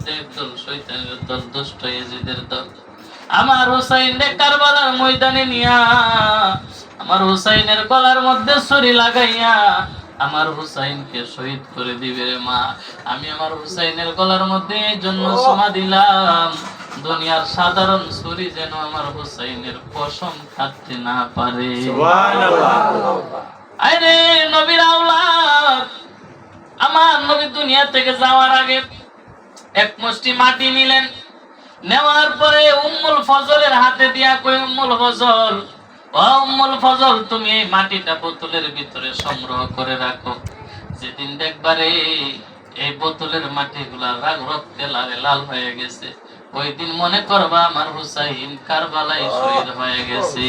আছে একদল শয়তানের দল, দুষ্ট ইয়াজিদের দল। আমার হুসাইনকে কারবালার ময়দানে নিয়া আমার হুসাইনের গলার মধ্যে ছুরি লাগাইয়া আমার হুসাইনকে শহীদ করে দিবে রে মা। আমি আমার হুসাইনের গলার মধ্যে এই জন্য সুমা দিলাম, দুনিয়ার সাধারণ ছুরি যেন আমার হুসাইনের পশম কাটতে না পারে। আরে নবীর আওলাদ, আমার নবী দুনিয়া থেকে যাওয়ার আগে এক মুষ্টি মাটি নিলেন, নেওয়ার পরে উম্মুল ফজলের হাতে দিয়া কই, উম্মুল ফজল, ও উম্মুল ফজল, তুমি এই মাটিটা বোতলের ভিতরে সংগ্রহ করে রাখো। যেদিন দেখবারে এই বোতলের মাটিগুলা রক্তে লালে লাল হয়ে গেছে, ওই দিন মনে করবা আমার হুসাইন কারবালায় শহীদ হয়ে গেছে।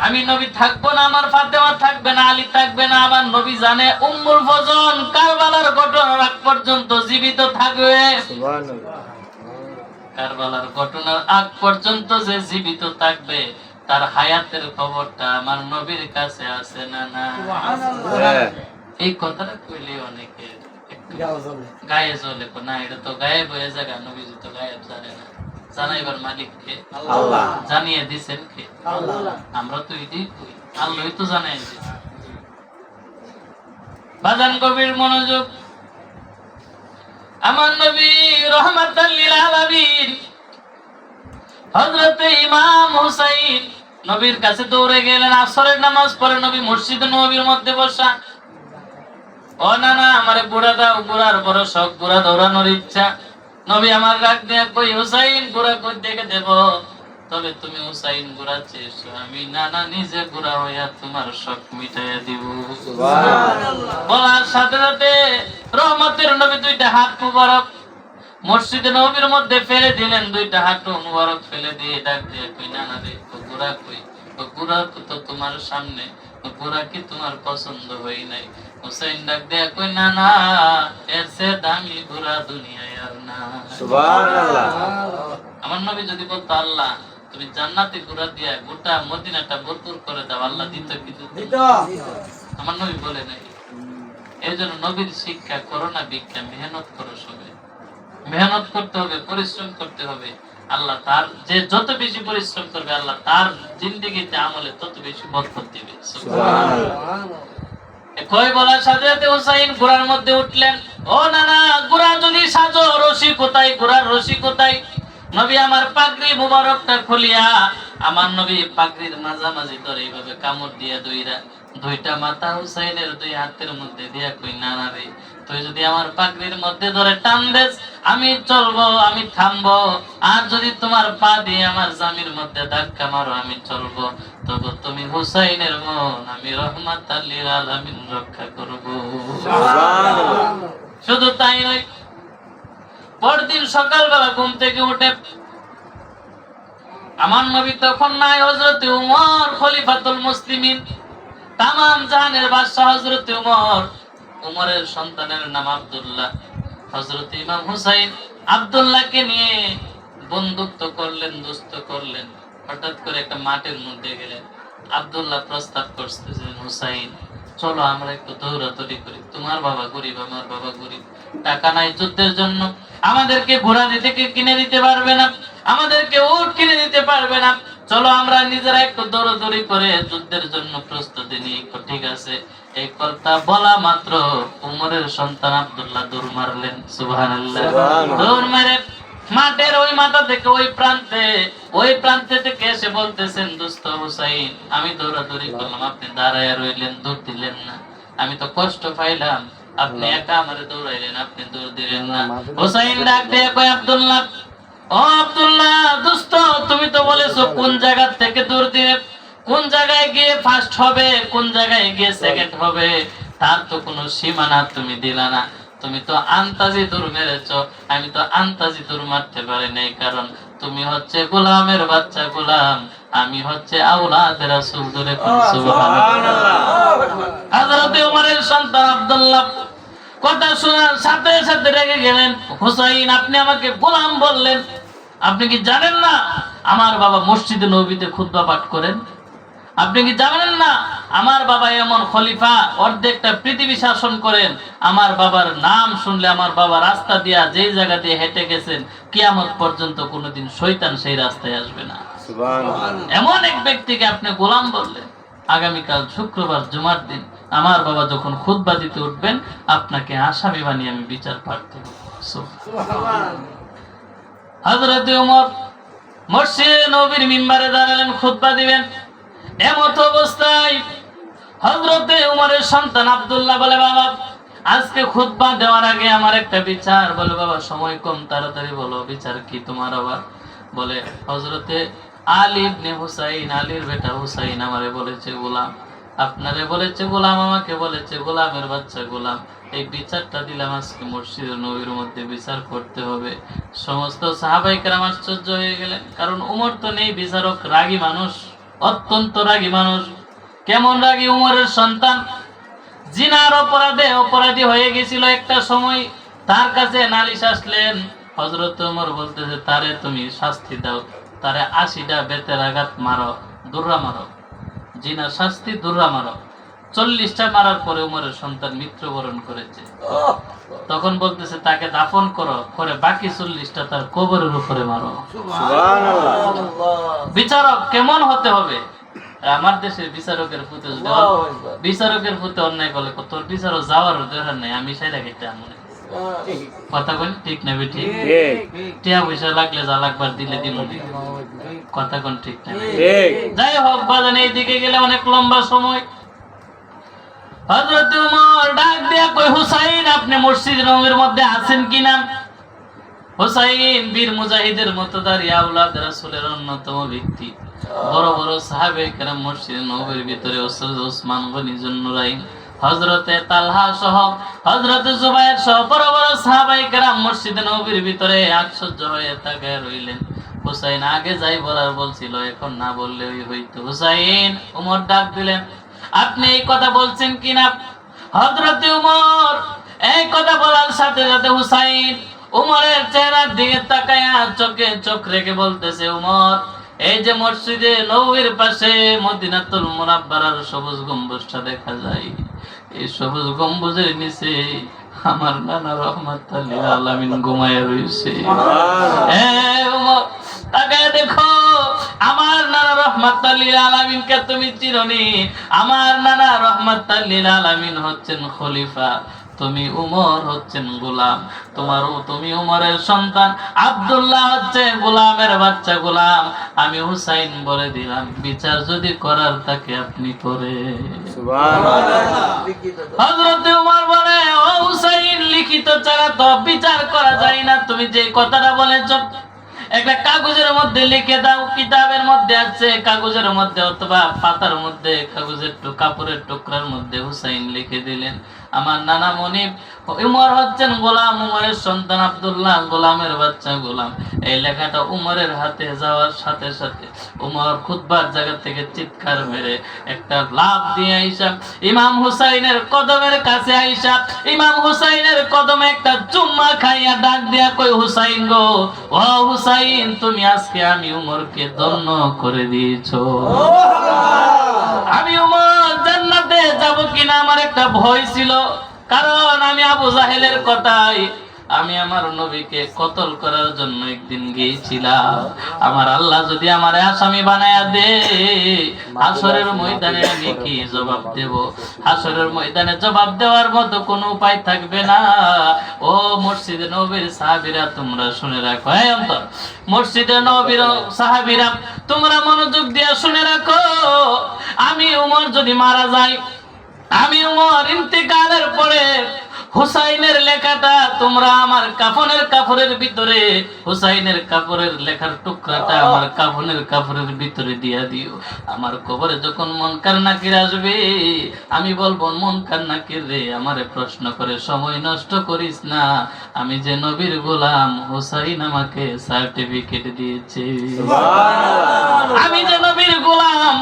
আমি নবী থাকবো না, আমার ফাতেমা থাকবে না, আলী থাকবে না, আমার নবী জানে উম্মুল ফজল কারবালার ঘটনার আগ পর্যন্ত জীবিত থাকবে। কারবালার ঘটনার আগ পর্যন্ত যে জীবিত থাকবে তার হায়াতের খবরটা আমার নবীর কাছে আছে না না? এই কথাটা কইলে অনেকে গায়ে জ্বলে, না এটা তো গায়েব হয়ে জায়গা, নবীজি তো গায়েব জানে না। জানাইবার মালিক কে? আল্লাহ। জানিয়ে দিছেন কে? আল্লাহ। আমরা তো এটাই কই, আল্লাহই তো জানাই দিয়েছে। বাজান গভীর মনোযোগ, আমার নবী রহমাতাল লিল আলামিন হযরত ইমাম হুসাইন নবীর কাছে দৌড়ে গেলেন। আসরের নামাজ পড়ে নবী মসজিদে নববীর মধ্যে বসা। ও না না, আমারে বুড়া দাও, বুড়ার বড় শখ, বুড়া দৌড়ানোর ইচ্ছা। নবী আমার রাগ দিয়ে কই, হুসাইন বুড়া কই দেখে দেব, তবে তুমি হুসাইন বুড়া চেয়েছো, আমি নানা নিজে বুড়া হইয়া তোমার শখ মিটাইয়া দিব। সুবহানাল্লাহ। বলার সাথে সাথে রহমতের নবী দুইটা হাত মুবারক মসজিদে নববীর মধ্যে ফেলে দিলেন, দুইটা হাত মুবারক ফেলে দিয়ে ডাক দিয়ে কই, নানা রে বুড়া কই, বুড়া তো তোমার সামনে, বুড়া কি তোমার পছন্দ হই নাই? হুসাইন ডাক দিয়ে কই, না না, এর চেয়ে দামি বুড়া দুনিয়ায় আর না। সুবহানাল্লাহ। আমার নবী যদি বলতো, আল্লাহ তুমি জান্নাতি বুড়া দিয়া গোটা মদিনাটা ভরপুর করে দাও, আল্লাহ দিত কি দিত? আমার নবী বলে নাই। এই জন্য নবীর শিক্ষা করো না ভিক্ষা, মেহনত করো, সবে মেহনত করতে হবে, পরিশ্রম করতে হবে। আল্লাহ তার যে যত বেশি পরিশ্রম করবে, আল্লাহ তার জিন্দেগিতে আমলে তত বেশি বরকত দিবে। সুবহানাল্লাহ। কই বলার সাথে সাথে হুসাইন ঘোড়ার মধ্যে উঠলেন। ও নানা, ঘোড়া যদি সাজো, রশি কোথায়? ঘোড়ার রশি কোথায়? নবী আমার পাগড়ি মুবারকটা খুলিয়া আমার নবী পাগড়ির মাঝামাঝি ধরে এইভাবে কামড় দিয়ে দুইটা মাথা হুসাইনের দুই হাতের মধ্যে দিয়া কই, নানা রে তুই যদি আমার পাগড়ির মধ্যে ধরে টান দেস, আমি চলবো, আমি থামবো। আর যদি তোমার পা দিয়ে আমার জামির মধ্যে ধাক্কা মারো, আমি চলবো। তবে তুমি হুসাইনের মন আমি রহমাতাল লিল আলামিন রক্ষা করব। সুবহানাল্লাহ। শুধু তাই নয়, পরদিন সকালবেলা ঘুম থেকে উঠে আমার নবী তখন নাই, হযরত উমর খলিফাতুল মুসলিমিন, তামাম জাহানের বাদশা হযরত উমর। উমরের সন্তানের নাম আব্দুল্লাহ। হযরত ইমাম হুসাইন আব্দুল্লাহকে নিয়ে বন্ধুত্ব করলেন, দোস্ত করলেন। হঠাৎ করে একটা মাঠের মধ্যে গেলেন। আব্দুল্লাহ প্রস্তাব করতেছেন, হুসাইন চলো আমরা একটু দৌড়াদৌড়ি করি, তোমার বাবা গরিব, আমার বাবা গরিব, টাকা নাই যুদ্ধের জন্য, আমাদেরকে ঘোড়া দিতে কিনে দিতে পারবে না, আমাদেরকে উট কিনে দিতে পারবে না, চলো আমরা নিজেরা একটু দৌড়াদৌড়ি করে যুদ্ধের জন্য প্রস্তুতি নিই। ঠিক আছে। এই কথা বলা মাত্র উমরের সন্তান আব্দুল্লাহ দৌড় মারলেন। সুবহানাল্লাহ। দৌড় মেরে মাঠের ওই মাথা থেকে ওই প্রান্তে থেকে এসে বলতেছেন, দোস্ত হুসাইন আমি দৌড়াদৌড়ি করলাম, আপনি দাঁড়ায় রইলেন, দৌড় দিলেন না, আমি তো কষ্ট পাইলাম, আপনি একা আমারে দৌড়াইলেন, আপনি দৌড় দিলেন না। হুসাইন ডাক দিয়ে কয়, আব্দুল্লাহ, ও আব্দুল্লাহ দোস্ত, তুমি তো বলেছো কোন জায়গা থেকে দৌড় দিবে, কোন জায়গায় গিয়ে ফার্স্ট হবে, কোন জায়গায় গিয়ে সেকেন্ড হবে, তার তো কোনো সীমানা তুমি দিলা না। তুমি তো আন্তাজি দৌড় মেরেছো, আমি তো আন্তাজি দৌড় মারতে পারি নাই, কারণ তুমি হচ্ছে গোলামের বাচ্চা গোলাম, আমি হচ্ছে আওলাদে রাসূল। দূরে সুবহানাল্লাহ। হযরত ওমরের সন্তান আব্দুল্লাহ কথা শোনার সাথে সাথে রেগে গেলেন। হুসাইন আপনি আমাকে গোলাম বললেন, আপনি কি জানেন না আমার বাবা মসজিদে নববীতে খুতবা পাঠ করেন? আপনি কি জানেন না আমার বাবা এমন খলিফা, অর্ধেকটা পৃথিবী শাসন করেন, আমার বাবার নাম শুনলে আমার বাবা রাস্তা দিয়া যেই জায়গা দিয়ে হেঁটে গেছেন কিয়ামত পর্যন্ত কোনোদিন শয়তান সেই রাস্তায় আসবে না। এমন এক ব্যক্তিকে আপনি গোলাম বললেন। আগামীকাল শুক্রবার জুমার দিন আমার বাবা যখন খুতবা দিতে উঠবেন আপনাকে আসামি বানিয়ে আমি বিচার পাঠ দেব। হযরত ওমর মসজিদে নববীর মিম্বারে দাঁড়ালেন, খুতবা দিবেন। এমত অবস্থায় হযরত ওমরের সন্তান আব্দুল্লাহ বলে, বাবা আজকে খুতবা দেওয়ার আগে আমার একটা বিচার। বলে, বাবা সময় কম, তাড়াতাড়ি বলো বিচার কি তোমার? আবার বলে, হযরতে আলী ইবনে হুসাইন, আলীর বেটা হুসাইন আমারে বলেছে গোলাম, আপনারে বলেছে গোলাম, আমাকে বলেছে গোলামের বাচ্চা গোলাম, এই বিচারটা দিলাম আজকে মসজিদে নববীর মধ্যে বিচার করতে হবে। সমস্ত সাহাবায়ে কেরাম আশ্চর্য হয়ে গেলেন, কারণ ওমর তো নেই বিচারক, রাগী মানুষ, অত্যন্ত রাগী মানুষ। কেমন রাগী? উমরের সন্তান জিনার অপরাধে অপরাধী হয়ে গেছিল একটা সময়, তার কাছে নালিশ আসলেন। হযরত ওমর বলতেছে, তারে তুমি শাস্তি দাও, তারে 80টা বেতের আঘাত মারো, দুর্রা মারো, জিনা শাস্তি দুর্রা মারো। 40টা মারার পরে উমরের সন্তান মৃত্যুবরণ করেছে। তখন বলতেছে তাকে দাফন করো, করে বাকি 40টা তার কবরের উপরে মারো। বিচারক কেমন হতে হবে? আমার দেশের বিচারকের প্রতি বিচারকের প্রতি অন্যায় করলে তোর বিচারক যাওয়ার দরকার নেই, আমি সেটা কেটে আমনে কথা কোন ঠিক না? ঠিক টিয়া পয়সা লাগলে যা লাগবার দিলে দিন কথা কোন ঠিক না? যাই হোক বাজান, এইদিকে গেলে অনেক লম্বা সময়। হযরত ওমর ডাক দিয়া কই, হুসাইন আপনি মসজিদ নববীর মধ্যে আছেন কিনা? হুসাইন বীর মুজাহিদের মতো দাঁড়িয়ে আওলাদ রাসূলের অন্যতম ব্যক্তি, বড় বড় সাহাবে কেরাম মসজিদ নববীর ভিতরে হযরত ওসমান গনি জুন্নুরাইন, হযরতে তালহা সহ হযরত জুবায়ের সহ বড় বড় সাহাবায়ে কেরাম মসজিদ নববীর ভিতরে আশ্চর্য হয়ে তাকায় রইলেন। হুসাইন আগে যাই বলার বলছিল, এখন না বললে হইতো। হুসাইন, ওমর ডাক দিলেন, আপনি এই কথা বলছেন কিনা? হযরত ওমর এই কথা বলার সাথে সাথে হুসাইন উমরের চেহারার দিকে তাকায়া চোখে চোখ রেখে বলতেছে, উমর এই যে মসজিদে নববীর পাশে মদিনাতুল মুনাব্বারার সবুজ গম্বুজটা দেখা যায়, এই সবুজ গম্বুজের নিচে আমার নানা রহমাতুল লিল আলামিন ঘুমায় রইছে। উমর তাকায় দেখো, আমার নানা রহমাতুল লিল আলামিনকে তুমি চিনোনি? আমার নানা রহমাতুল লিল আলামিন হচ্ছেন খলিফা, তুমি উমর হচ্ছেন গোলাম। তুমি উমরের সন্তান, আব্দুল্লাহ হচ্ছে গোলামের বাচ্চা গোলাম। আমি হুসাইন বলে দিলাম, বিচার যদি করার তাকে আপনি করে। হযরত ওমর বলে, ও হুসাইন, লিখিত ছাড়া তো বিচার করা যায় না। তুমি যে কথাটা বলেছো একটা কাগজের মধ্যে লিখে দাও, কিতাবের মধ্যে আছে, কাগজের মধ্যে অথবা পাতার মধ্যে, কাগজের কাপড়ের টুকরার মধ্যে হুসাইন লিখে দিলেন, আমার নানা মনিব উমর হচ্ছেন গোলাম, উমরের সন্তান আব্দুল্লাহ গোলামের বাচ্চা গোলাম। এই লেখাটা উমরের হাতে যাওয়ার সাথে সাথে উমর খুতবার জায়গা থেকে চিৎকার মেরে একটা লাফ দিয়ে আইসা ইমাম হুসাইনের কদমের কাছে আইসা ইমাম হুসাইনের কদমে একটা চুম্মা খাইয়া ডাক দিয়া কই, হুসাইন গো, ও হুসাইন, তুমি আজকে আমি উমরকে ধন্য করে দিয়েছো। আমি উমর জান্নাতে যাব কিনা আমার একটা ভয় ছিল, কারণ আমি আবু জাহেলের কথাই আমি আমার নবীকে কতল করার জন্য একদিন গিয়েছিলাম। আমার আল্লাহ যদি আমারে আসামি বানায়া দে, হাসরের ময়দানে আমি কি জবাব দেব? হাসরের ময়দানে জবাব দেওয়ার মতো কোনো উপায় থাকবে না। ও মসজিদে নববীর সাহাবীরা, তোমরা শুনে রাখো। এই অন্তর মসজিদে নববীর সাহাবীরা, তোমরা মনোযোগ দিয়ে শুনে রাখো। আমি উমর যদি মারা যাই, আমি উমর ইন্তেকালের পরে হুসাইনের লেখাটা তোমরা আমার কাফনের ভিতরে, হুসাইনের কাপড়ের লেখার টুকরাটা আমার কাফনের ভিতরে দিয়া দিও। আমার কবরে যখন মুনকার নাকির আসবে, আমি বলবো, মুনকার নাকির রে, আমারে প্রশ্ন করে সময় নষ্ট করিস না, আমি যে নবীর গোলাম, হুসাইন আমাকে সার্টিফিকেট দিয়েছে। আমি যে নবীর গোলাম,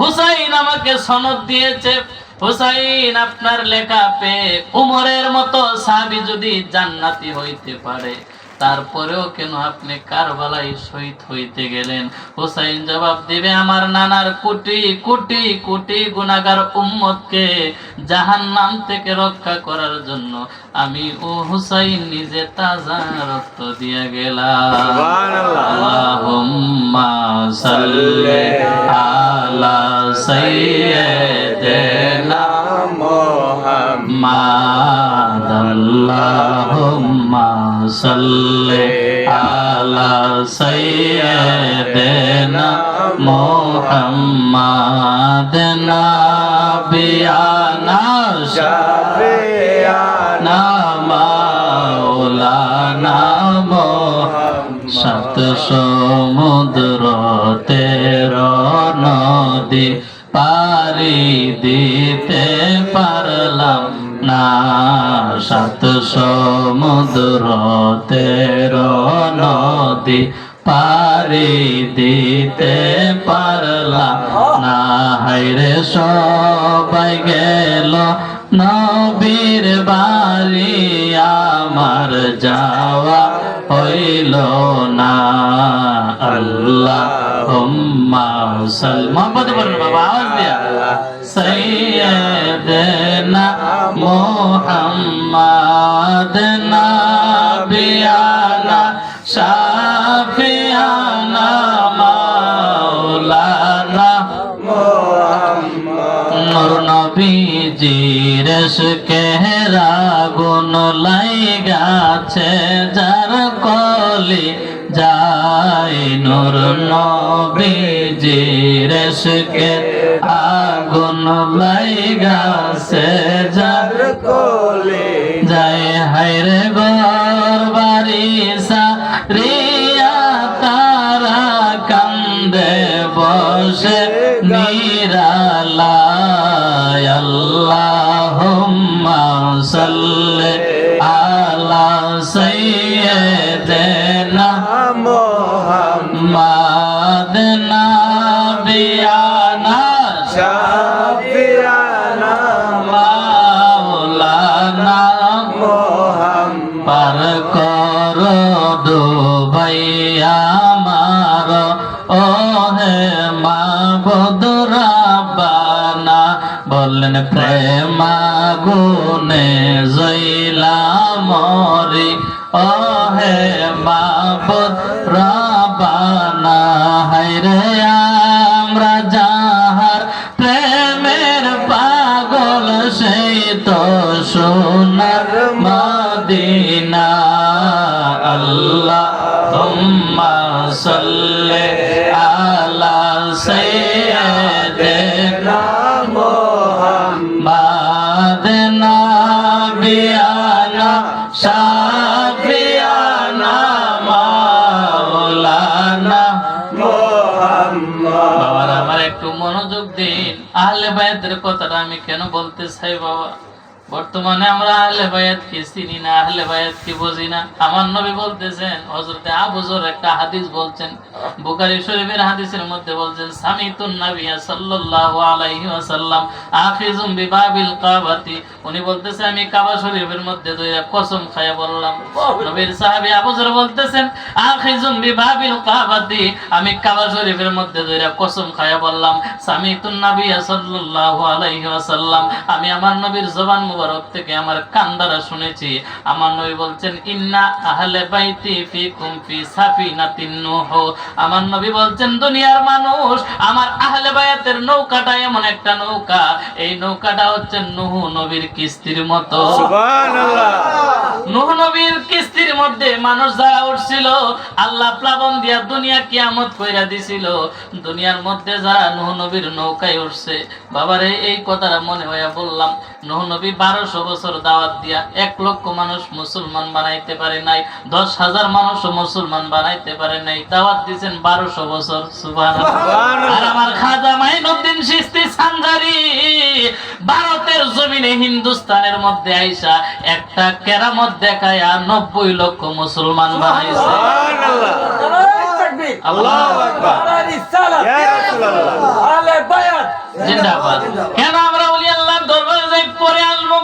হুসাইন আমাকে সনদ দিয়েছে। হুসাইন আপনার লেখা পেয়ে উমরের মতো সাহাবী যদি জান্নাতি হইতে পারে, তারপরেও কেন আপনি কারবালায় শহীদ হইতে গেলেন? হুসাইন জবাব দিবে, আমার নানার কোটি কোটি কোটি গুনাহগার উম্মতকে জাহান্নাম থেকে রক্ষা করার জন্য আমি ও হুসাইন নিজে তাজা রক্ত দিয়ে গেলাম। আল্লাহুম্মা সাল্লি আলা সাইয়্যিদিনা মুহাম্মাদ। আল্লাহুম্মা সাল্লি আলা সাইয়্যিদিনা মুহাম্মাদ। নাবিয়ানা শাফিয়ানা মাওলানা মুহাম্মদ। সাত সমুদ্র 13 নদী পারি দিতে পারলাম না। সাত সমুদ্র 13 নদী পারি দিতে পারলাম না। হায়রে সবাই গেল নবীর বাড়ি, আমার যাওয়া হইল না। আল্লাহুম্মা সাল্লি, মোহাম্মদ বলুন বাবা, আওয়াজ দিয়া, সাইয়্যিদিনা মুহাম্মাদ। নাবিয়ানা শাফিয়ানা মাওলানা মুহাম্মদ। নবীজির ইশকের আগুন লাইগাছে যার কলি যায় নূর। নবীজির ইশকের আগুন লাইগাছে যার কলি যায়। হায়রে ঘর বাড়ি সারিয়া তারা কান্দে বসে নিরালায়। আল্লাহুম্মা সাল্লি আলা সাইয়্যিদিনা মুহাম্মাদ। নাবিয়ানা শাফিয়ানা মাওলানা মুহাম্মদ। পার কর ডুবাই আমার ও হে মাবুদ রাব্বানা। বললেন প্রেম আগুনে জ্বলা মরি ও হে মাবুদ রাব্বানা। হায়রে আমরা যাহার প্রেমের পাগল সেই তো সোনার মদিনা। আল্লাহুম্মা সাল্লি আলা সাইয়্যিদিনা মুহাম্মাদ। নাবিয়ানা শাফিয়ানা মাওলানা মুহাম্মদ। বাবারা আমার একটু মনোযোগ দিন। আহলে বায়াতের কথাটা আমি কেন বলতে চাই বাবা? বর্তমানে আমরা আহলে বায়াত কি চিনি না, আহলে বায়াত কি বুঝি না। আমার নবী বলতেছেন, হযরতে আবু যর একটা হাদিস বলছেন, বুখারী শরীফের হাদিসের মধ্যে বলছেন, সামিতুন নাবিয়্যা সাল্লাল্লাহু আলাইহি ওয়াসাল্লাম আখিযুম বিবাবিল কাবাতি। উনি বলতেছে আমি কাবা শরীফের মধ্যে দইরা কসম খায়া বললাম। নবীর সাহাবী আবু যর বলতেছেন আখিযুম বিবাবিল কাবাতি, আমি কাবা শরীফের মধ্যে দইরা কসম খায়া বললাম, সামিতুন নাবিয়্যা সাল্লাল্লাহু আলাইহি ওয়াসাল্লাম, আমি আমার নবীর জবান মুবারক থেকে আমার কান দ্বারা শুনেছি। আমার নবী বলছেন ইন্না আহলে বাইতি ফিকুম ফি সাফিনাতিন নূহ। আমার নবী বলছেন দুনিয়ার মানুষ, আমার আহলে বায়াতের নৌকাটা এমন একটা নৌকা, এই নৌকাটা হচ্ছে নূহ নবীর কিস্তির মতো। সুবহানাল্লাহ। নূহ নবীর কিস্তির মধ্যে মানুষ যারা উঠছিল, আল্লাহ প্লাবন দিয়া দুনিয়া কিয়ামত কইরা দিছিল। দুনিয়ার মধ্যে যারা নূহ নবীর নৌকায় উঠছে, বাবারে এই কথাটা মনে হইয়া বললাম, নূহ নবী 1200 বছর দাওয়াত দিয়া 1 লক্ষ মানুষ মুসলমান বানাইতে পারে নাই, 10,000 মানুষ মুসলমান বানাইতে পারে নাই। দাওয়াত দিয়েছেন 1200 বছর। সুবহানাল্লাহ। আর আমার খাজা মাইনুদ্দিন চিশতি সানজারি ভারতের জমিনে হিন্দুস্তানের মধ্যে আইসা একটা কেরামত দেখায়া 90 লক্ষ মুসলমান বানাইছে। সুবহানাল্লাহ। আল্লাহু আকবার। ইয়া রাসূলুল্লাহ। আহলে বায়াত জিন্দাবাদ। কেন আমরা ওলি আল্লাহর দরবারে যাই পরে আসবো?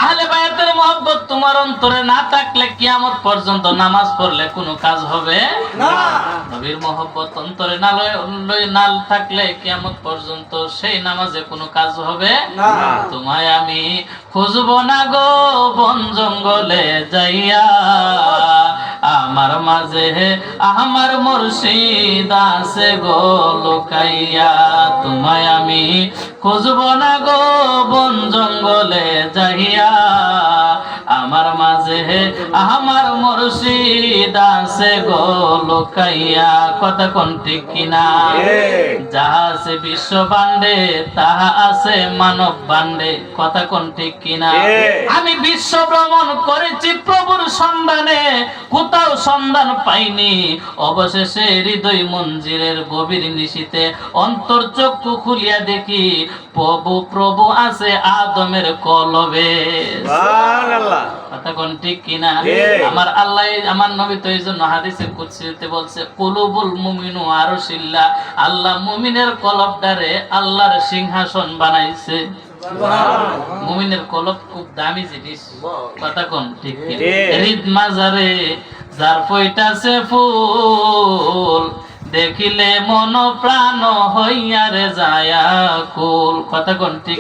আহলে বায়াতের মহব্বত তোমার অন্তরে না থাকলে কিয়ামত পর্যন্ত নামাজ পড়লে কোনো কাজ হবে না। নবীর মহব্বত অন্তরে না থাকলে কিয়ামত পর্যন্ত সেই নামাজে কোনো কাজ হবে না। তোমায় আমি খুঁজব না গো বন জঙ্গলে যাইয়া, আমার মাঝে আমার মুর্শিদ আছে গো লুকাইয়া। তোমায় আমি খুঁজব না গো বন জঙ্গলে যাইয়া, আমার মাঝে আমার মুর্শিদ আছে গো লুকাইয়া। কথা কোন ঠিক কিনা? যাহা আছে বিশ্ব বান্ডে তাহা আছে মানব বান্ডে। কথা কোন ঠিক কিনা? আমি বিশ্ব ভ্রমণ করেছি প্রভুর সন্ধানে, কোথাও সন্ধান পাইনি। অবশেষে হৃদয় মঞ্জিরের গভীর নিশীতে অন্তর চক্ষু খুলিয়া দেখি প্রভু প্রভু আছে আদমের কলবে। কথা কোন ঠিক কিনা? আমার আল্লাহ আমার নবী তো এই জন্য হাদিসে কুদসিতে বলছে কুলুবুল মুমিনু আরশিল্লাহ, আল্লাহ মুমিনের কলবটারে আল্লাহর সিংহাসন বানাইছে। মুমিনের কলব খুব দামি জিনিস। কথা কোন ঠিক কিনা? হৃদ মাজারে যার ফইতাছে ফুল, দেখিলে মন প্রাণ হইয়ারে যায়া কুল। কথা কোন ঠিক?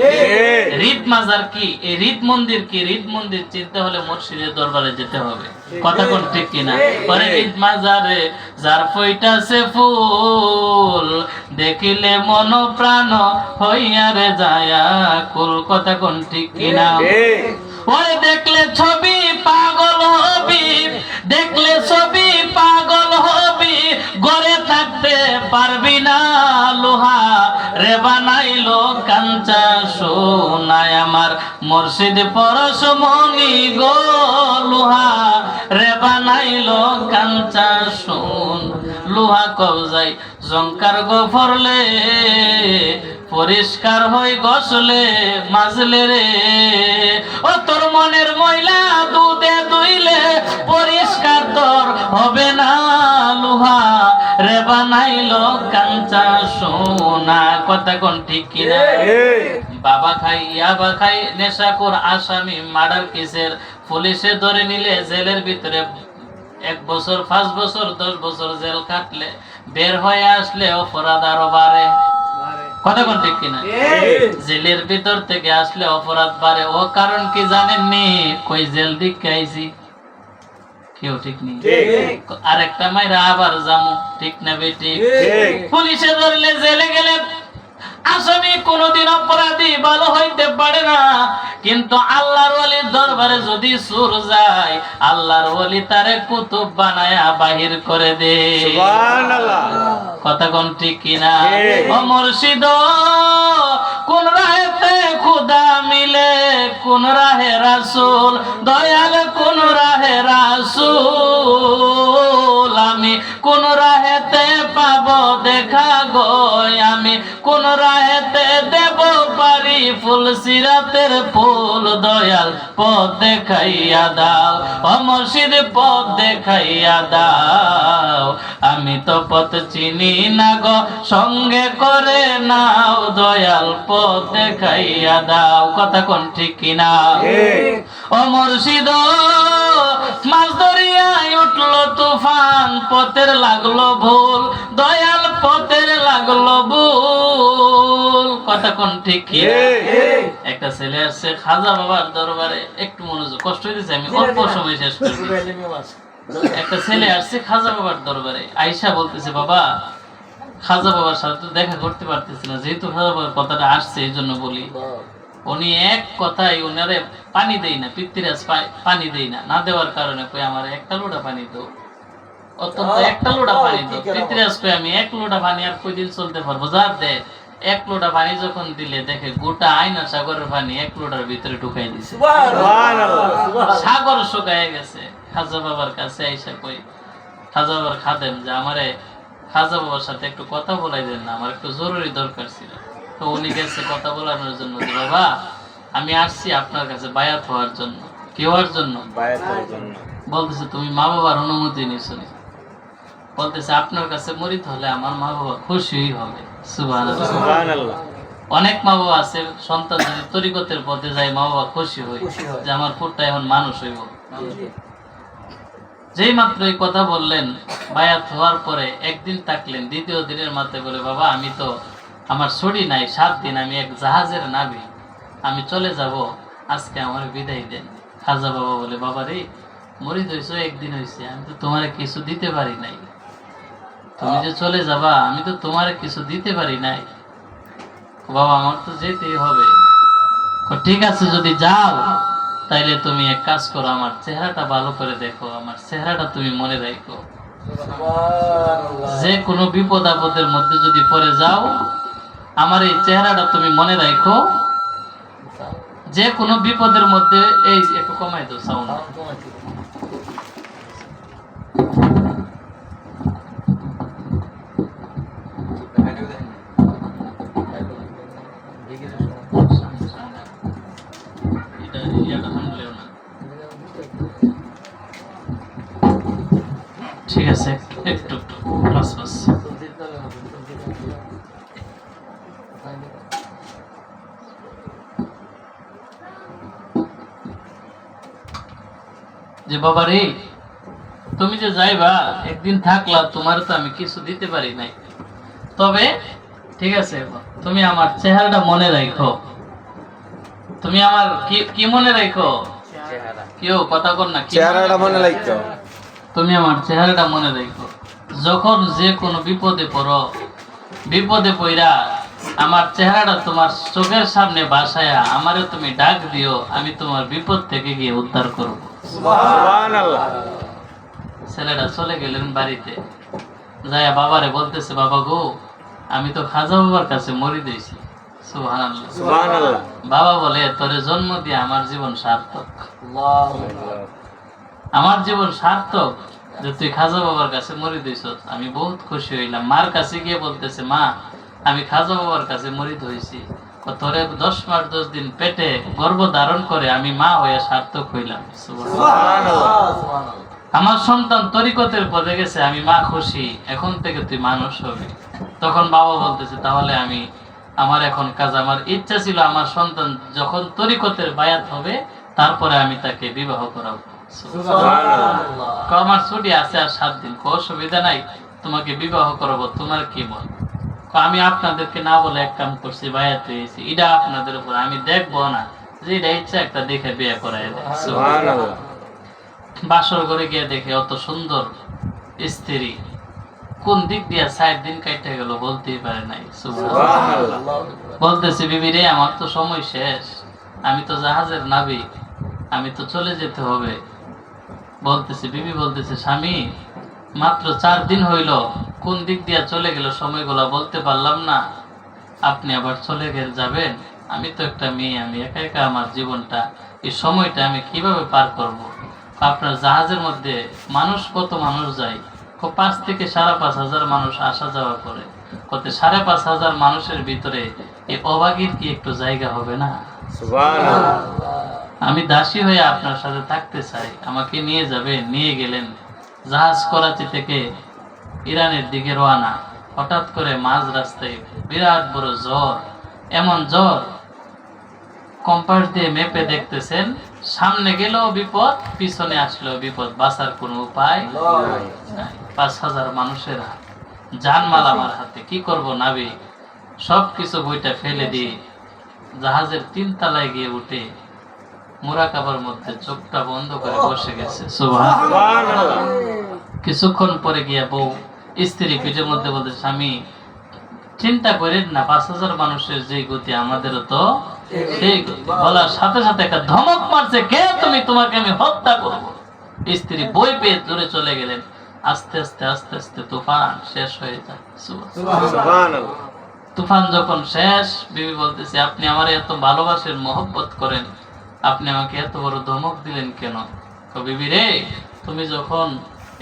হৃদ মাজার কি? এই হৃদ মন্দির কি? হৃদ মন্দির চিনতে হলে মুর্শিদের দরবারে যেতে হবে। কথা কোন ঠিক কিনা? পরে হৃদ মাজারে যার ফইতাছে ফুল, দেখিলে মন প্রাণ হইয়ারে যায়া কুল। কথা কোন ঠিক কিনা? ওরে দেখলে ছবি পাগল হবি, দেখলে ছবি পাগল হবি, গড়ে থাকতে পারবি না। লোহা রে বানাইলো কাঞ্চা সোনায় আমার মুর্শিদ পরশমণি গো, লোহা রে বানাইলো কাঞ্চা সোন। লোহা কবজাই জঙ্কার গো ফরলে, পরিষ্কার হই গসলে মাজলে রে। ও তোর মনের ময়লা দুধে ধুইলে পরিষ্কার তোর হবে না। লোহা রে বানাইলো কাঞ্চা সোনা। কথা কোন ঠিক কিনা? বাবা খাই ইয়াবা খাই নেশাখোর আসামি মার্ডার কেসের পুলিশে ধরে নিলে জেলের ভিতরে 1 বছর 5 বছর 10 বছর জেল কাটলে বের হয়ে আসলে অপরাধ আরো বাড়ে। কথা কোন ঠিক কিনা? জেলের ভিতর থেকে আসলে অপরাধ বাড়ে। ও কারণ কি জানেননি? কই জেল দিকে আইছি কেউ ঠিক নেই, আরেকটা মাইরা আবার জামু। ঠিক না বেটি? পুলিশে ধরলে জেলে গেলে আসামি কোনদিন অপরাধী ভালো হইতে পারে না, কিন্তু আল্লাহর ওলির দরবারে যদি সুর যায়, আল্লাহর ওলি তারে কুতুব বানায়া বাহির করে দে। সুবহানাল্লাহ। কথা কোন ঠিক কিনা? ও মুর্শিদ কোন রাহেতে খুদা মিলে, কোন রাহে রাসূল দয়াল, কোন রাহে রাসূল। আমি কোন রাহেতে পাবো দেখা গো, আমি কোন রাহেতে দেব পারি ফুল সিরাতের ফুল। দয়াল পথ দেখাইয়া দাও, ও মুর্শিদ পথ দেখাইয়া দাও। আমি তো পথ চিনি না গো, সঙ্গে করে নাও। দয়াল পথ দেখাইয়া দাও। কথা কোন ঠিক কিনা? ও মুর্শিদ মাছ দরিয়ায় উঠলো তুফান, পথের লাগলো ভুল। দয়াল পথের লাগলো ভুল। কথা কোন ঠিক কিনা? একটা ছেলে আসছে খাজা বাবার দরবারে, একটু মনোযোগ, কষ্ট হইতেছে আমি অল্প সময় শেষ করব। একটা ছেলে আসছে খাজা বাবার দরবারে, আয়েশা বলতেছে বাবা খাজা বাবার সাথে তো দেখা করতে পারতেছি না, যেহেতু খাজা বাবার কথাটা আসছে এই জন্য বলি। উনি এক কথাই উনারে পানি দেই না, পিতৃরাজ পানি দেই না, না দেওয়ার কারণে কই আমার একটা লোটা পানি দাও, অত্যন্ত একটা লোটা পানি দাও। পিতৃরাজ কই আমি 1 লোটা পানি আর কয়দিন চলতে পারবো, যা দে। 1 লোটা পানি যখন দিলে দেখে গোটা আয়না সাগরের পানি 1 লোটার ভিতরে ঢুকাই দিছে। সাগর শুকায় গেছে। খাজা বাবার কাছে আইসা কই খাজা বাবার খাদেম যে আমারে খাজা বাবার সাথে একটু কথা বলাই দেন না, আমার একটু জরুরি দরকার ছিল। তো উনি গেছে কথা বলানোর জন্য, যে বাবা আমি আসছি আপনার কাছে বায়াত হওয়ার জন্য। কি হওয়ার জন্য? বায়াত হওয়ার জন্য। বলতেছে তুমি মা বাবার অনুমতি নিছো নি? বলতেছে আপনার কাছে মরিত হলে আমার মা বাবা খুশি হবে। সুবহানাল্লাহ। অনেক মা বাবা আছে সন্তান যদি তরিকতের পথে যায় মা বাবা খুশি হয় যে আমার পুত্রটা এখন মানুষ হইব। যেই মাত্র এই কথা বললেন, বায়াত হওয়ার পরে একদিন থাকলেন, দ্বিতীয় দিনের মাথায় বলে, বাবা আমি তো আমার ছড়ি নাই, 7 দিন আমি এক জাহাজের নাবি, আমি চলে যাব, আজকে আমার বিদায় দেন। খাজা বাবা বলে, বাবা রে মরিদ হয়েছ একদিন হয়েছে, আমি তো তোমারে কিছু দিতে পারি নাই, তুমি যে চলে যাবা আমি তো তোমারে কিছু দিতে পারি নাই, বাবা আমার তো যেতেই হবে। ঠিক আছে যদি যাও তাইলে তুমি এক কাজ করো, আমার চেহারাটা ভালো করে দেখো, আমার চেহারাটা তুমি মনে রাখো, যে কোনো বিপদ আপদের মধ্যে যদি পড়ে যাও আমার এই চেহারাটা তুমি মনে রাখো, যে কোনো বিপদের মধ্যে। এই একটু কমাই দাও সাউন্ড। ঠিক আছে একটু একটু বাস বাস। যে বাবা রে তুমি যে যাইবা একদিন থাকলা, তোমার তো আমি কিছু দিতে পারি নাই, তবে ঠিক আছে তুমি আমার চেহারাটা মনে রাখো, তুমি আমার কি মনে রাখো, কেউ কথা কর না, চেহারাটা মনে রাখো, তুমি আমার চেহারাটা মনে রাখো, যখন যে কোনো বিপদে পড়ো, বিপদে পড়া আমার চেহারাটা তোমার চোখের সামনে বাসায়া আমারে তুমি ডাক দিও, আমি তোমার বিপদ থেকে গিয়ে উদ্ধার করব। সুবহানাল্লাহ। ছেলেটা চলে গেলেন বাড়িতে, যায়া বাবারে বলতেছে, বাবা গো আমি তো খাজা বাবার কাছে মরি দিয়েছি। সুবহানাল্লাহ সুবহানাল্লাহ। বাবা বলে, তোরে জন্ম দিয়ে আমার জীবন সার্থক, আমার জীবন সার্থক যে তুই খাজা বাবার কাছে মরি দিয়েছ, আমি বহুত খুশি হইলাম। মার কাছে গিয়ে বলতেছে, মা আমি খাজা বাবার কাছে মরিদ হয়েছি, তোরে 10 মাস 10 দিন পেটে গর্ভ ধারণ করে আমি মা হয়ে সার্থক হইলাম। আমার সন্তান তরিকতের পথে গেছে, আমি মা খুশি, এখন থেকে তুই মানুষ হবি। তখন বাবা বলতেছে, তাহলে আমি আমার এখন কাজ, আমার ইচ্ছা ছিল আমার সন্তান যখন তরিকতের বায়াত হবে তারপরে আমি তাকে বিবাহ করাবো। আমার ছুটি আছে আর 7 দিন, কোনো অসুবিধা নাই, তোমাকে বিবাহ করাবো, তোমার কি মত? আমি আপনাদেরকে না বলে এক কাম করছি, বায়াত হয়েছি, এটা আপনাদের উপর, আমি দেখবো না যে এটা ইচ্ছা একটা দেখে বিয়ে করাই দেয়। বাসর ঘরে গিয়ে দেখে অত সুন্দর স্ত্রী, কোন দিক দিয়ে 4 দিন কাটতে গেল বলতেই পারে নাই। বলতেছে, বিবি রে আমার তো সময় শেষ, আমি তো জাহাজের নাবিক, আমি তো চলে যেতে হবে। বলতেছে বিবি বলতেছে, স্বামী মাত্র 4 দিন হইল, কোন দিক দিয়ে চলে গেল সময়গুলা বলতে পারলাম না, আপনি আবার চলে যাবেন, আমি তো একটা মেয়ে, আমি একা একা আমার জীবনটা, এই সময়টা আমি কিভাবে পার করব? আপনার জাহাজের মধ্যে মানুষ কত মানুষ যায়, 5 থেকে 5,500 মানুষ আসা যাওয়া করে, কত 5,500 মানুষের ভিতরে এই অভাগীর কি একটু জায়গা হবে না? সুবহানাল্লাহ। আমি দাসী হয়ে আপনার সাথে থাকতে চাই, আমাকে নিয়ে যাবেন। নিয়ে গেলেন। জাহাজ করাচি থেকে ইরানের দিকে রওনা। হঠাৎ করে মাঝ রাস্তায় বিরাট বড় জ্বর, এমন জ্বর কম্পাস দিয়ে মেপে দেখতেছেন, সামনে গেলেও বিপদ, পিছনে আসলেও বিপদ, বাঁচার কোনো উপায় নাই। 5,000 মানুষের জানমাল আমার হাতে, কি করব নাবি? সবকিছু বইটা ফেলে দিয়ে জাহাজের 3 তলায় গিয়ে উঠে মুরাকাবার মধ্যে চোখটা বন্ধ করে বসে গেছে। সুবহানাল্লাহ। কিছুক্ষণ পরে গিয়া বউ স্ত্রী পিঠের মধ্যে বলতে, স্বামী চিন্তা করেন না, 5,000 মানুষের যে গতি আমাদেরও তো সেই গতি। বলার সাথে সাথে একটা ধমক মারছে, কে তুমি? তোমাকে আমি হত্যা করব। স্ত্রী বই পেয়ে দূরে চলে গেলেন। আস্তে আস্তে আস্তে আস্তে তুফান শেষ হয়ে যায়। সুবহানাল্লাহ। তুফান যখন শেষ, বিবি বলতেছে, আপনি আমার এত ভালোবাসেন, মহব্বত করেন, আপনি আমাকে এত বড় ধমক দিলেন কেন? বিবি রে, তুমি যখন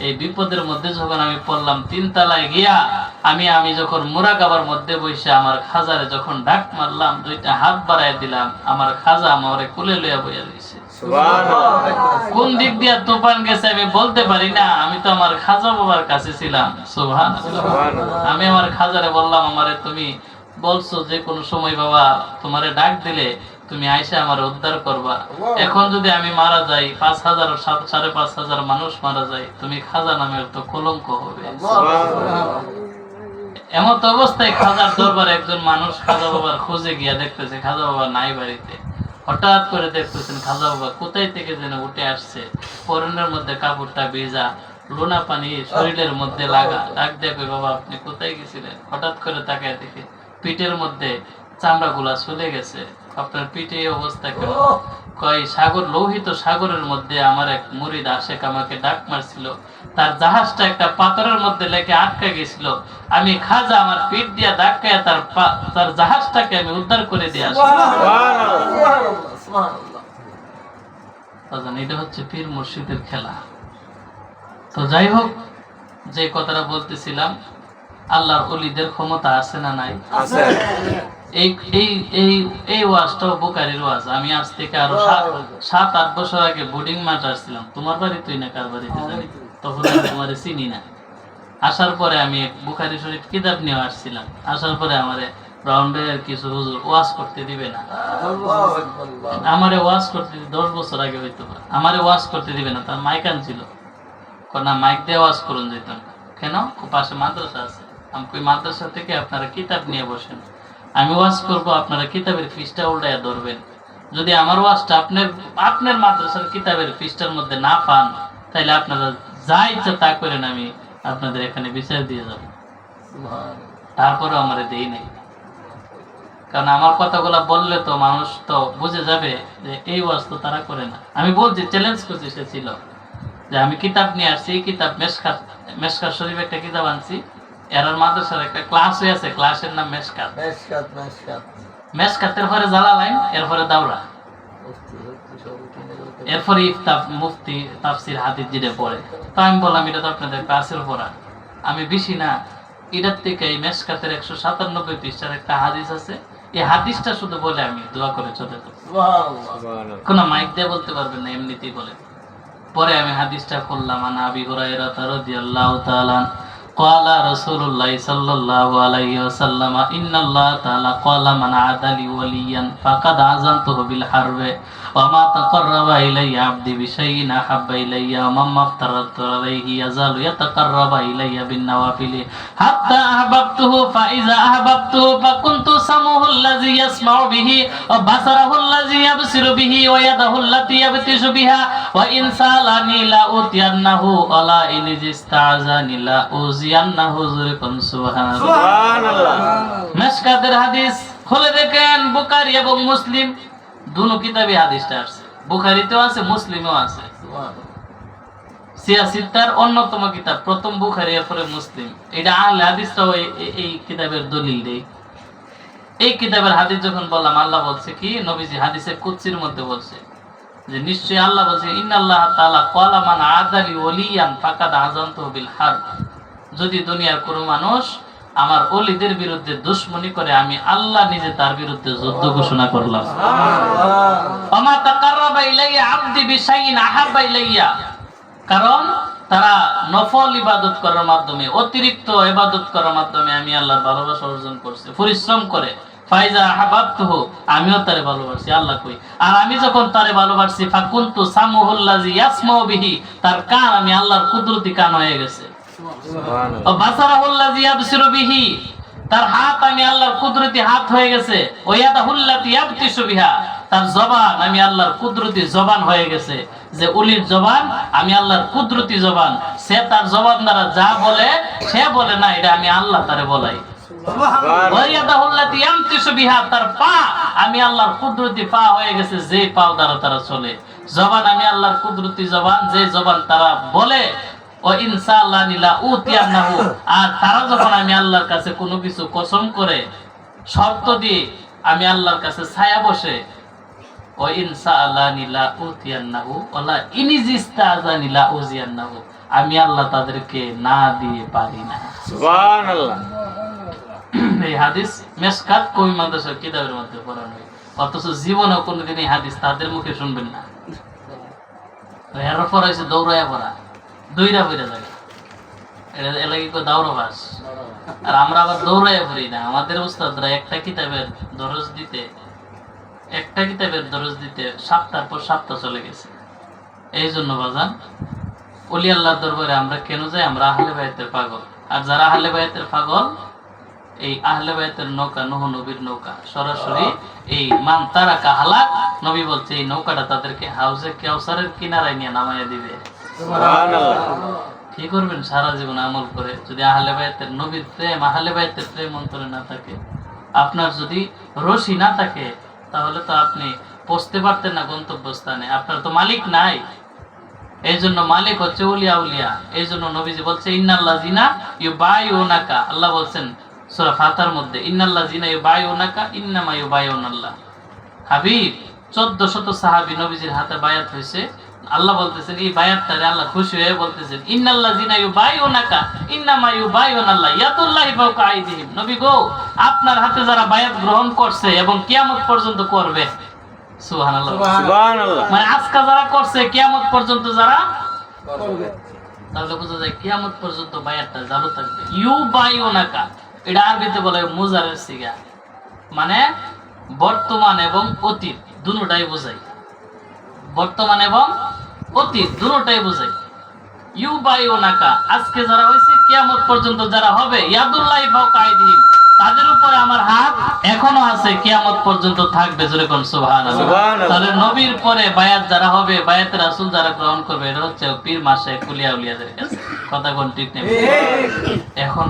এই বিপদের মধ্যে যখন আমি পড়লাম, 3 তলায় গিয়া আমি যখন মুরাকাবার মধ্যে বসে আমার খাজারে যখন ডাক মারলাম, 2টা হাত বাড়ায় দিলাম, আমার খাজা আমারে কোলে লইয়া বইয়া রইছে। সুবহানাল্লাহ। কোন দিক দিয়া তুফান গেছে আমি বলতে পারি না, আমি তো আমার খাজা বাবার কাছে ছিলাম। সুবহানাল্লাহ। আমি আমার খাজারে বললাম, আমারে তুমি বলছো যে কোনো সময় বাবা তোমারে ডাক দিলে তুমি আইসা আমার উদ্ধার করবা। এখন যদি আমি মারা যাই, 5,000 5,500 মানুষ মারা যায়, তুমি খাজা নামের তো কলঙ্ক হবে। এমন তো অবস্থায় খাজার দরবারে একজন মানুষ খাজা বাবার খোঁজে গিয়া দেখতেছে খাজা বাবা নাই বাড়িতে। হঠাৎ করে দেখতেছেন খাজা বাবা কোথায় থেকে যেন উঠে আসছে, পরনের মধ্যে কাপড়টা ভেজা, লোনা পানি শরীরের মধ্যে লাগা। ডাক দেখবে বাবা আপনি কোথায় গেছিলেন? হঠাৎ করে তাকায় দেখে পিঠের মধ্যে চামড়া গুলা চলে গেছে। আপনার পিঠে এই অবস্থা কেন? কয় সাগর, লোহিত সাগরের মধ্যে আমার এক মুরিদ আশেক আমাকে ডাক মারছিল, তার জাহাজটা একটা পাথরের মধ্যে লেগে আটকে গেছিল, আমি খাজা আমার পিঠ দিয়া ধাক্কায় তার জাহাজটাকে আমি উদ্ধার করে দিয়ে আসি। এটা হচ্ছে পীর মুর্শিদের খেলা। তো যাই হোক, যে কথাটা বলতেছিলাম, আল্লাহর ওলিদের ক্ষমতা আছে না নাই? আছে। এই এই এই এই ওয়াজটাও বুখারীর ওয়াজ। আমি আজ থেকে আরো 7-8 বছর আগে বোর্ডিং মাস্টার ছিলাম। তোমার বাড়ি তুই না কার বাড়িতে জানি, তখন আমি তোমারে চিনি না। আসার পরে আমি বুখারী শরীফ কিতাব নিয়ে আসছিলাম। আসার পরে আমারে ব্রাউন ভাইয়ের কিছু হুজুর ওয়াজ করতে দিবে না, আমারে ওয়াজ করতে 10 বছর আগে হইতো, আমারে ওয়াজ করতে দিবে না। তার মাইক আনছিল, না মাইক দিয়ে ওয়াজ করুন যেতাম। কেন? পাশে মাদ্রাসা আছে। আমি কই মাদ্রাসা থেকে আপনারা কিতাব নিয়ে বসেন, আমি ওয়াজ করব, আপনারা কিতাবের পৃষ্ঠা উল্টাইয়া ধরবেন। যদি আমার ওয়াজটা আপনার মাদ্রাসার কিতাবের পৃষ্ঠার মধ্যে না পান, তাহলে আপনারা যা ইচ্ছা তা করেন, আমি আপনাদের এখানে বিচার দিয়ে যাব। তারপরেও আমার দেই নাই, কারণ আমার কথাগুলা বললে তো মানুষ তো বুঝে যাবে যে এই ওয়াজ তো তারা করে না। আমি বলছি, চ্যালেঞ্জ করছি, সে ছিল যে আমি কিতাব নিয়ে আসছি, কিতাব মেশকাত শরীফ একটা কিতাব আনছি, এরার মাদ্রাসার একটা ক্লাস হয়ে আছে, ক্লাসের নাম মেশকাত। মেশকাতের পরে জালালাইন, এরপরে দাওরা, এরপরে ইফতাব, মুফতি, তাফসির, হাদিস যেটা পড়ে। তো আমি বললাম এটা তো আপনাদের ক্লাসের পড়া, আমি বেশি না, এটার থেকে এই মেশকাতের 197 পৃষ্ঠার একটা হাদিস আছে, এই হাদিসটা শুধু বলে আমি দোয়া করে চলে যাব। কোন মাইক দিয়ে বলতে পারবেন না, এমনিতেই বলে। পরে আমি হাদিসটা করলাম, আনা আবি হুরায়রা রাদিয়াল্লাহু তাআলা قال رسول الله صلى الله عليه وسلم إن الله تعالى قال من عاد لي وليا فقد عزمته بالحرب وما تقرب إلي عبدي بشيء أحب إلي ومما افترضت عليه يزال يتقرب إلي بالنوافل حتى أحببته فإذا أحببته فكنت سمعه الذي يسمع به وبصره الذي يبصر به ويده التي يبطش بها وإن سألني لأوتينه ولا إن استعاذني لأوذينه সুবহানাল্লাহ। মেশকাতের হাদিস খুলে দেখেন, বুখারী এবং মুসলিম দুটো কিতাবে হাদিসটা আছে, বুখারীতেও আছে, মুসলিমেও আছে। সিয়াসিত্তার অন্যতম কিতাব, প্রথম বুখারী, এরপরে মুসলিম। এটা আহলে হাদিসরাও এই কিতাবের দলিল দেয়। এই কিতাবের হাদিস যখন বললাম, আল্লাহ বলছে কি, নবীজি হাদিসে কুদসির মধ্যে বলছে যে নিশ্চয়ই আল্লাহ বলছে, ইন্নাল্লাহ তাআলা ক্বালা মান আদালি ওলিয়ান ফাকাদ আযানতুহু বিল হারব। যদি দুনিয়ার কোনো মানুষ আমার ওলিদের বিরুদ্ধে দুশমনি করে, আমি আল্লাহ নিজে তার বিরুদ্ধে যুদ্ধ ঘোষণা করলাম। ওমা তাকাররাবা ইলাইয়া আবদি বিশাইইন আহাব্বা ইলাইয়া, কারণ তারা নফল ইবাদত করার মাধ্যমে, অতিরিক্ত ইবাদত করার মাধ্যমে আমি আল্লাহর ভালোবাসা অর্জন করছে, পরিশ্রম করে। ফাইজা আহাবাবতুহু, আমিও তারে ভালোবাসি। আল্লাহ কই, আর আমি যখন তারে ভালোবাসি, ফাকুনতু সামুহুল্লাযী ইয়াসমাউ বিহি, তার কান আমি আল্লাহর কুদরতি কান হয়ে গেছে। ও বাসারাহুল্লাযী ইয়াবসিরু বিহি, তার হাত আমি আল্লাহর কুদরতি হাত হয়ে গেছে। ও ইয়াদাহুল্লাতী ইয়াবতিশু বিহা, তার জবান আমি আল্লাহর কুদরতি জবান হয়ে গেছে। যে উলির জবান আমি আল্লাহর কুদরতি জবান, সে তার জবান দ্বারা যা বলে, সে বলে না, এটা আমি আল্লাহ তারে বলাই। তার পা আমি আল্লাহর কুদরতি পা হয়ে গেছে, যে পাও দ্বারা তারা চলে। জবান আমি আল্লাহর কুদরতি জবান, যে জবান তারা বলে। ও ইনশাআল্লাহ নিলা উতিয়ান্নাহু, আর তারা যখন আমি আল্লাহর কাছে কোনো কিছু কসম করে, শর্ত দিয়ে আমি আল্লাহর কাছে ছায়া বসে, ও ইনশাআল্লাহ নিলা উতিয়ান্নাহু ওয়ালা ইনিজিস্তাযানি লা উজিয়ান্নাহু, আমি আল্লাহ তাদেরকে না দিয়ে পারি না। সুবহানাল্লাহ। এই হাদিস মেশকাত কবি মাদ্রাসার কিতাবের মধ্যে পড়ানো হয়, অথচ জীবনে কোনোদিন এই হাদিস তাদের মুখে শুনবেন না। এর পর হয়েছে দৌড়াইয়া পড়া, দইরা বইরা যায়। এলাকি দৌড়বাস। আর আমরা আবার দৌড়াইয়া পড়ি না। আমাদের উস্তাদরা একটা কিতাবের দরজ দিতে সপ্তাহের পর সপ্তাহ চলে গেছে। এই জন্য বাজান, ওলি আল্লাহর দরবারে আমরা কেন যাই? আমরা আহলে বায়াতের পাগল। আর যারা আহলে বায়াতের পাগল, এই আহলে বায়াতের নৌকা নূহ নবীর নৌকা, সরাসরি এই মান তারাকা হালাক, নবী বলছে এই নৌকাটা তাদেরকে হাউজে কাউসারের কিনারায় নিয়ে নামাইয়া দিবে। সুবহানাল্লাহ। কি করবেন সারা জীবন আমল করে যদি আহলে বায়াতের নবীর প্রেম, আহলে বায়াতের প্রেম অন্তরে না থাকে, আপনার যদি রশি না থাকে, তাহলে তো আপনি পৌঁছতে পারতেন না গন্তব্যস্থানে। আপনার তো মালিক নাই। এই জন্য মালিক হচ্ছে উলিয়া উলিয়া। এই জন্য নবীজি বলছে ইন্নাল্লাযিনা ইউবাইউনাকা, আল্লাহ বলছেন সূরা ফাতিহার মধ্যে, ইন্নাল্লাযিনা ইউবাইউনাকা ইন্নামা ইউবাইউনাল্লাহ। হাবিব 1400 সাহাবী নবীজির হাতে বায়াত হয়েছে। আল্লাহ বলতেছেন এই বায়াতটারে আল্লাহ খুশি হয়ে বলতেছেন ইন্নাল্লাযিনা ইউবাইউনাকা ইন্নামা ইউবাইউনাল্লাহ ইয়াদুল্লাহি ফাওকা আইদিহিম। নবী গো, আপনার হাতে যারা বায়াত গ্রহণ করছে এবং কিয়ামত পর্যন্ত করবে, সুবহানাল্লাহ, সুবহানাল্লাহ, মানে আজকে যারা করছে কিয়ামত পর্যন্ত যারা করবে, তাহলে বোঝা যায় কিয়ামত পর্যন্ত বায়াতটা চালু থাকবে। ইউবাইউনাকা, এটা আরবিতে বলে মুজারের সিগা, মানে বর্তমান এবং অতীত দুটোটাই বোঝায়। বর্তমান এবং অতীত দুটোটাই বোঝায়। ইউবাইউনাকা, আজকে যারা হয়েছে কিয়ামত পর্যন্ত যারা হবে, ইয়াদুল্লাহি ফাওকা আইদিহিম, তাদের উপরে আমার হাত এখনো আছে, কিয়ামত পর্যন্ত থাকবে। জোরে কোন সুবহানাল্লাহ। সুবহানাল্লাহ। তাহলে নবীর পরে বায়াত যারা হবে, বায়াতের রাসূল যারা গ্রহণ করবে, এটা হচ্ছে পীর মাসে কুলিয়া উলিয়াদের কাছে। কথা কোন ঠিক নেই? এখন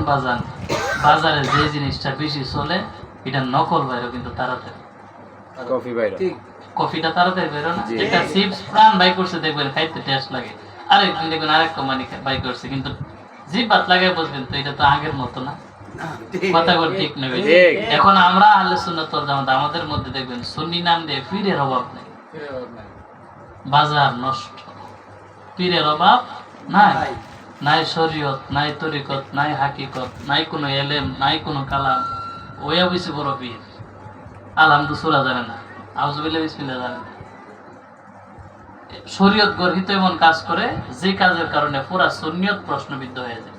বাজারে যে জিনিসটা বেশি চলে, এটা নকল বাইরে কিন্তু তাড়াতাড়ি। কফি বাইরে। কফিটা তাড়াতাড়ি বেরো না। যেটা চিপস প্রাণ বাই করছে দেখবেন খাইতে টেস্ট লাগে, আরেকদিন দেখবেন আরেক কোম্পানি বাই করছে, কিন্তু জিভ বাত লাগাই বুঝবেন তো এটা তো আগের মতো না। কথা বল ঠিক নেবে। এখন আমরা আহলে সুন্নাত ওয়াল জামাত, আমাদের মধ্যে দেখবেন সুন্নি নাম দিয়ে পীরের অভাব নেই। বাজার নষ্ট, পীরের অভাব নাই। নাই শরীয়ত, নাই তরিকত, নাই হাকিকত, নাই কোনো এলেম, নাই কোনো কালাম। ওয়া বেশি বড় পীর, আলহামদুলিল্লাহ জানে না, আউযুবিল্লাহ বিসমিল্লাহ জানে না। শরীয়ত গর্হিত এমন কাজ করে যে কাজের কারণে পুরা সুন্নিয়ত প্রশ্নবিদ্ধ হয়ে যায়।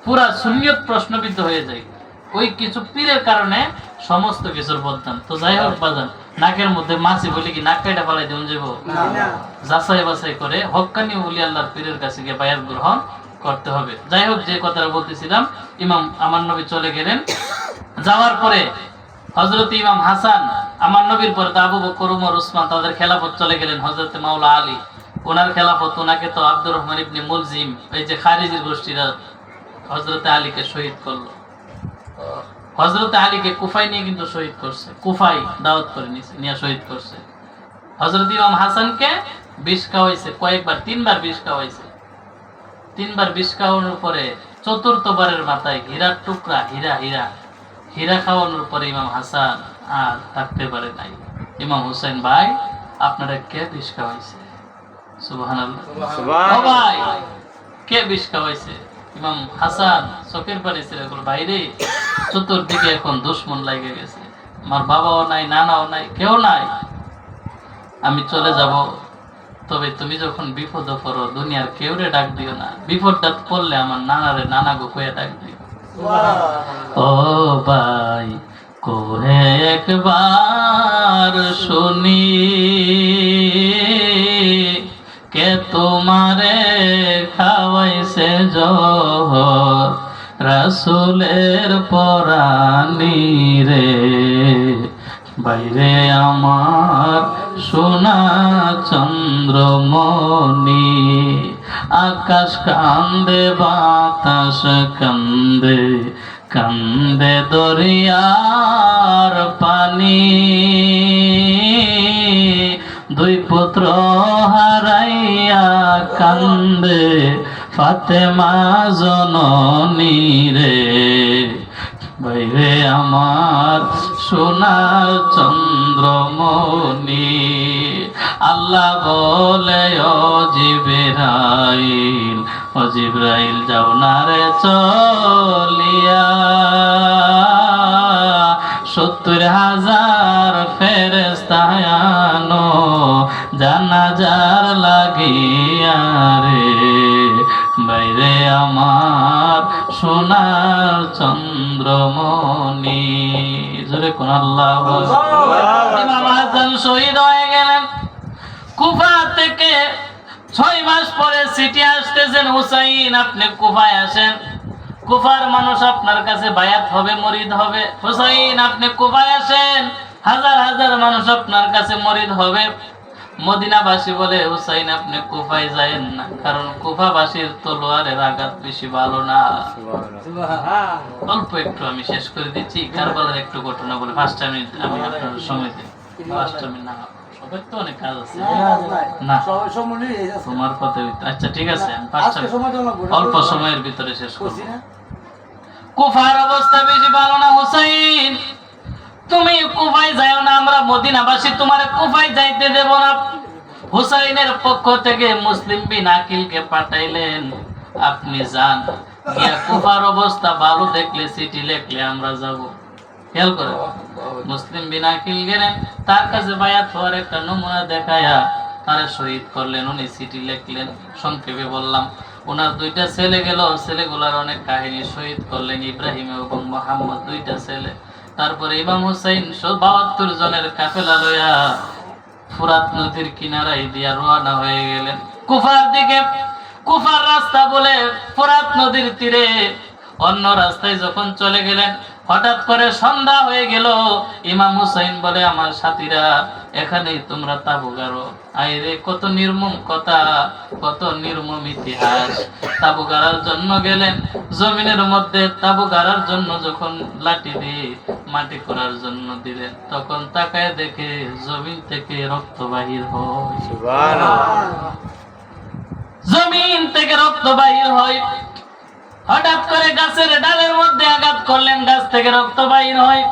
পুরা সুন্নিয়ত প্রশ্নবিদ্ধ হয়ে যায়। ওই কিছু পীরের কারণে সমস্ত কিছুর বদনাম। তো যাই হোক বাজান, নাকের মধ্যে মাছি বলে কি নাক কাটা ফেলাই দেন যাব? যাচাই বাছাই করে হক্কানি ওলি আল্লাহর পীরের কাছে গিয়ে বায়াত গ্রহণ করতে হবে। যাই হোক, যে কথাটা বলতেছিলাম, ইমাম আমার নবী চলে গেলেন। যাওয়ার পরে হযরত ইমাম হাসান, আমার নবীর পরে তো আবু বকর, ওমর, উসমান, তাদের খেলাফত চলে গেলেন। হযরত মাওলা আলী, ওনার খেলাফত, ওনাকে তো আব্দুর রহমান ইবনে মুলজিম, এই যে খারিজির গোষ্ঠীরা হযরত আলীকে শহীদ করলো। হযরত আলীকে কুফায় নিয়ে কিন্তু শহীদ করছে, কুফায় দাওয়াত করে নিয়ে শহীদ করছে। হযরত ইমাম হাসানকে বিষ খাওয়াইছে কয়েকবার, 3বার বিষ খাওয়াইছে। 3বার বিষ খাওয়ানোর পরে চতুর্থবারের মাথায় হীরার টুকরা, হীরা খাওয়ানোর পরে ইমাম হাসান আর থাকতে পারে নাই। ইমাম হোসেন ভাই, আপনারা কে বিষ খাওয়াইছে? সুবহানাল্লাহ। ও ভাই, কে বিষ খাওয়াইছে? ইমাম হাসান চোখের পানি ছেড়ে বলল, ভাইরে, চতুর্দিকে এখন দুশমন লাগে গেছে, আমার বাবাও নাই, নানাও নাই, কেউ নাই, আমি চলে যাব। তবে তুমি যখন বিপদ পড়ো, দুনিয়ার কেউরে ডাক দিও না, বিপদটা পড়লে আমার নানারে নানা গো কয়ে ডাক দিও। ও ভাই, কোহে একবার শুনি, কে তোমারে খাওয়াইছে জহর, রাসূলের পরানি রে, বাইরে আমার সোনা চন্দ্রমণি, আকাশ কান্দে, বাতাস কান্দে, কান্দে দরিয়ার পানি, দুই পুত্র হারাইয়া কান্দে ফাতেমা জননী রে, বাইরে আমার সোনার চন্দ্রমণি। আল্লাহ বলে, ও জিবরাইল যাও না রে চলিয়া, 70,000 ফেরেশতা আনো জানাজার লাগিয়া রে, বাইরে আমার সোনার চন্দ্রমণি। জোরে কোন আল্লাহু আকবার। ইমাম হাসান শহীদ হয়ে গেলেন। কুফা থেকে 6 মাস পরে সিটি আসতেছেন, হুসাইন আপনি কুফায় আসেন, কুফার মানুষ আপনার কাছে বায়াত হবে, মুরিদ হবে। হুসাইন আপনি কুফায় আসেন, হাজার হাজার মানুষ আপনার কাছে মুরিদ হবে। মদিনাবাসী বলে হুসাইন আপনি কুফায় যায়েন না, কারণ কুফাবাসীর তলোয়ারের আঘাত বেশি ভালো না। অল্প একটু আমি শেষ করে দিচ্ছি, কারবালার একটু ঘটনা বলে 5টা মিনিট আমি আপনার সময় দিই। 5টা মিনিট না, সবার তো অনেক কাজ আছে না, তোমার কথা আচ্ছা ঠিক আছে, আমি 5টা অল্প সময়ের ভিতরে শেষ করব। কুফার অবস্থা বেশি ভালো না। হুসাইন তুমি কুফায় যাও না, আমরা মদিনাবাসী তোমার কুফায় যাইতে দেব না। হুসাইনের পক্ষ থেকে মুসলিম বিন আকিলকে পাঠাইলেন, আপনি যান, গিয়া কুফার অবস্থা ভালো দেখলে চিঠি লিখলে আমরা যাব। খেয়াল করে মুসলিম বিন আকিল গেলেন, তার কাছে বায়াত হওয়ার একটা নমুনা দেখায়া তারে শহীদ করলেন। উনি চিঠি লিখলেন, সংক্ষেপে বললাম, ওনার 2টা ছেলে গেল, ছেলেগুলার অনেক কাহিনী শহীদ করলেন, ইব্রাহিম এবং মোহাম্মদ 2টা ছেলে। তারপরে ইমাম হুসাইন 72 জনের কাফেলা লইয়া ফুরাত নদীর কিনারায় দিয়া রওনা হয়ে গেলেন কুফার দিকে। কুফার রাস্তা বলে ফুরাত নদীর তীরে, অন্য রাস্তায় যখন চলে গেলেন, হঠাৎ করে সন্ধ্যা হয়ে গেল। ইমাম হুসাইন বলে, আমার সাথীরা এখানেই তোমরা তাবু গাড়ো। আইরে কত নির্মম কথা, কত নির্মম ইতিহাস। তাবু গাড়ার জন্য গেলেন, জমিনের মধ্যে তাবু গাড়ার জন্য যখন লাঠি দিয়ে মাটি করার জন্য দিলেন, তখন তাকায় দেখে জমিন থেকে রক্ত বাহির হয়। সুবহানাল্লাহ। জমিন থেকে রক্ত বাহির হয়। হঠাৎ করে গাছের ডালের মধ্যে আঘাত করলেন, গাছ থেকে রক্ত বাহির হয়।